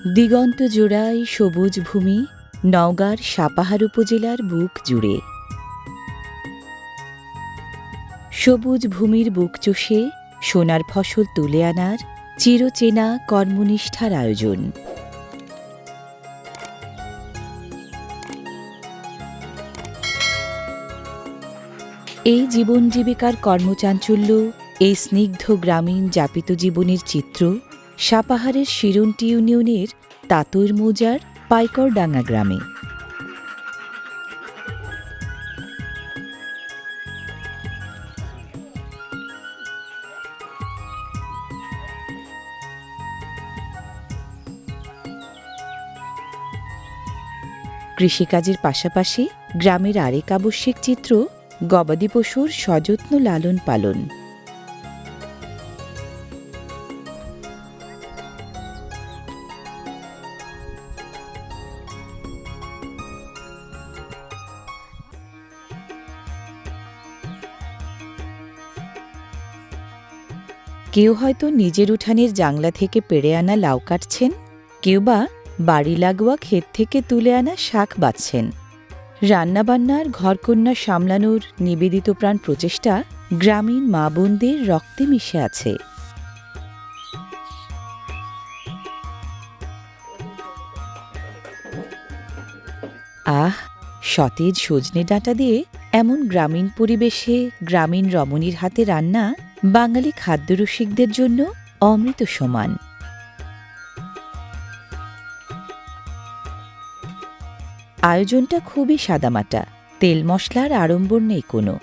দিগন্ত জোড়ায় সবুজ ভূমি, নওগাঁর সাপাহার উপজেলার বুক জুড়ে। সবুজ ভূমির বুক চষে সোনার ফসল তুলে আনার চিরচেনা কর্মনিষ্ঠার আয়োজন। এই জীবন জীবিকার কর্মচাঞ্চল্য, এই স্নিগ্ধ গ্রামীণ যাপিত জীবনের চিত্র সাপাহারের শিরন্টি ইউনিয়নের তাতর মৌজার পাইকরডাঙ্গা গ্রামে। কৃষিকাজের পাশাপাশি গ্রামের আরেক আবশ্যিক চিত্র গবাদি পশুর সযত্ন লালন পালন। কেউ হয়তো নিজের উঠানের জাংলা থেকে পেড়ে আনা লাউ কাটছেন, কেউ বা বাড়ি লাগোয়া ক্ষেত থেকে তুলে আনা শাক বাছছেন। রান্নাবান্নার ঘরকন্যা সামলানোর নিবেদিত প্রাণ প্রচেষ্টা গ্রামীণ মা বোনদের রক্তে মিশে আছে। আহ, সতেজ সজনে ডাঁটা দিয়ে এমন গ্রামীণ পরিবেশে গ্রামীণ রমণীর হাতে রান্না বাঙালি খাদ্যরসিকদের জন্য অমৃত সমান। আয়োজনটা খুবই সাদামাটা, তেল মশলার আড়ম্বর নেই কোনো।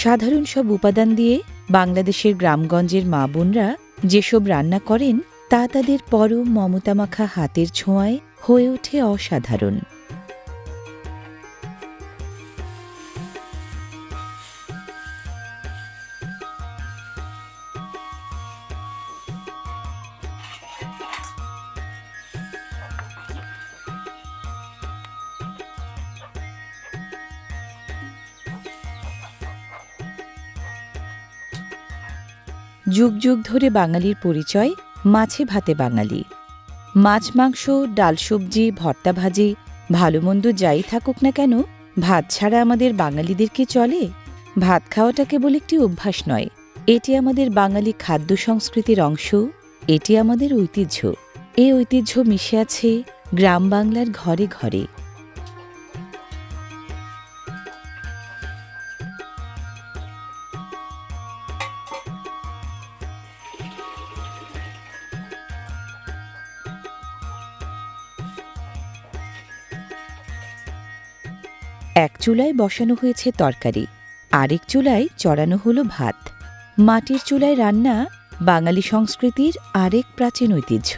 সাধারণ সব উপাদান দিয়ে বাংলাদেশের গ্রামগঞ্জের মা বোনরা যেসব রান্না করেন তা তাদের পরম মমতামাখা হাতের ছোঁয়ায় হয়ে ওঠে অসাধারণ। যুগ যুগ ধরে বাঙালির পরিচয় মাছে ভাতে বাঙালি। মাছ, মাংস, ডাল, সবজি, ভর্তা, ভাজি, ভালো মন্দ যাই থাকুক না কেন, ভাত ছাড়া আমাদের বাঙালিদের কি চলে? ভাত খাওয়াটা কেবল একটি অভ্যাস নয়, এটি আমাদের বাঙালি খাদ্য সংস্কৃতির অংশ, এটি আমাদের ঐতিহ্য। এই ঐতিহ্য মিশে আছে গ্রাম বাংলার ঘরে ঘরে। এক চুলায় বসানো হয়েছে তরকারি, আরেক চুলায় চড়ানো হলো ভাত। মাটির চুলায় রান্না বাঙালি সংস্কৃতির আরেক প্রাচীন ঐতিহ্য।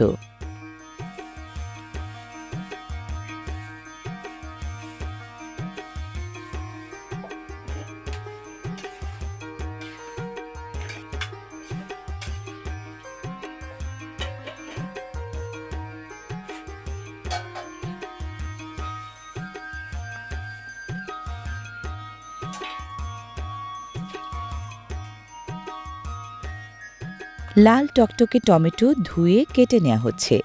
লাল টকটকে টমেটো ধুয়ে কেটে নেওয়া হচ্ছে।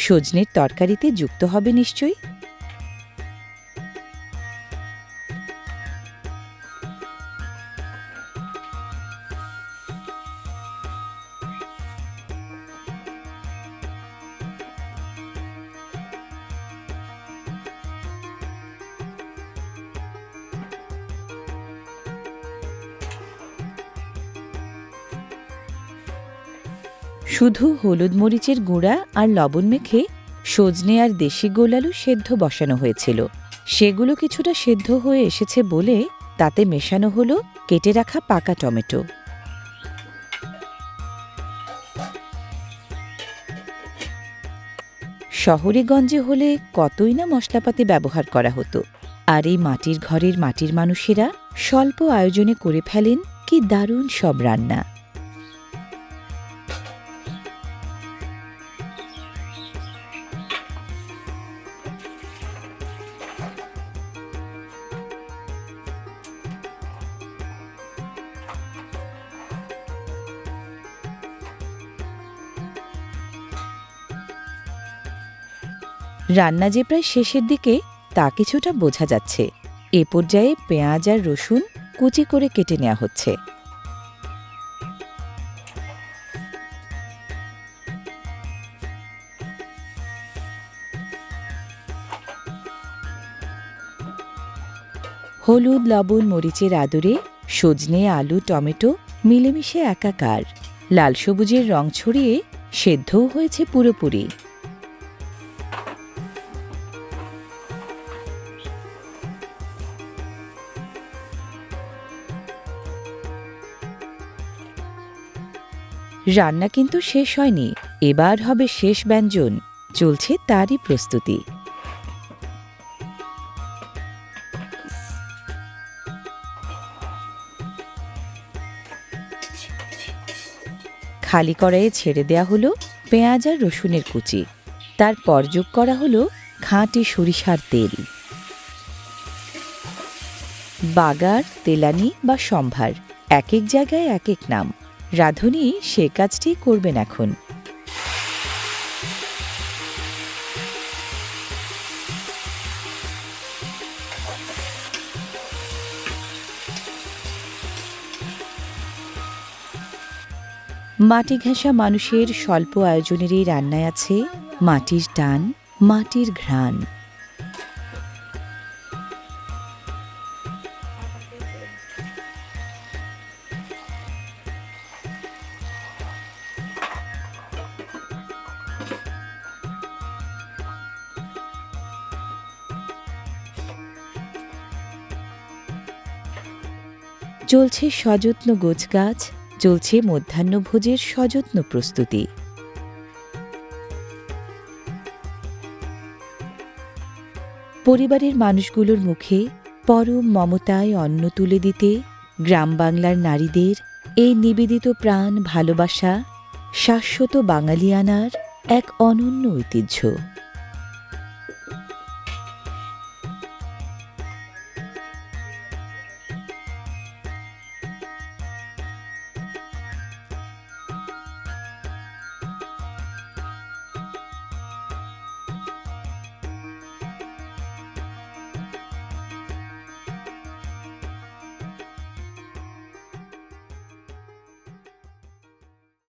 সজনের তরকারিতে যুক্ত হবে নিশ্চয়ই। শুধু হলুদ মরিচের গুঁড়া আর লবণ মেখে সজনে আর দেশি গোল আলু সেদ্ধ বসানো হয়েছিল। সেগুলো কিছুটা সেদ্ধ হয়ে এসেছে বলে তাতে মেশানো হলো কেটে রাখা পাকা টমেটো। শহরে গঞ্জে হলে কতই না মশলাপাতি ব্যবহার করা হতো, আর এই মাটির ঘরের মাটির মানুষেরা স্বল্প আয়োজনে করে ফেলেন কি দারুণ সব রান্না। রান্না যে প্রায় শেষের দিকে তা কিছুটা বোঝা যাচ্ছে। এ পর্যায়ে পেঁয়াজ আর রসুন কুচি করে কেটে নেওয়া হচ্ছে। হলুদ, লবণ, মরিচের আদরে সজনে, আলু, টমেটো মিলেমিশে একাকার। লাল সবুজের রং ছড়িয়ে সেদ্ধও হয়েছে পুরোপুরি। রান্না কিন্তু শেষ হয়নি, এবার হবে শেষ ব্যঞ্জন। চলছে তারই প্রস্তুতি। খালি কড়াইয়ে ছেড়ে দেয়া হলো পেঁয়াজ আর রসুনের কুচি। তারপর যোগ করা হলো খাঁটি সরিষার তেল। বাগার, তেলানি বা সম্ভার, এক এক জায়গায় এক এক নাম। রাঁধুনি সে কাজটি করবেন এখন। মাটি ঘেঁষা মানুষের স্বল্প আয়োজনের এই রান্নায় আছে মাটির টান, মাটির ঘ্রাণ। চলছে সযত্ন গোছগাছ, চলছে মধ্যাহ্নভোজের সযত্ন প্রস্তুতি। পরিবারের মানুষগুলোর মুখে পরম মমতায় অন্ন তুলে দিতে গ্রাম বাংলার নারীদের এই নিবেদিত প্রাণ ভালোবাসা শাশ্বত বাঙালিয়ানার এক অনন্য ঐতিহ্য।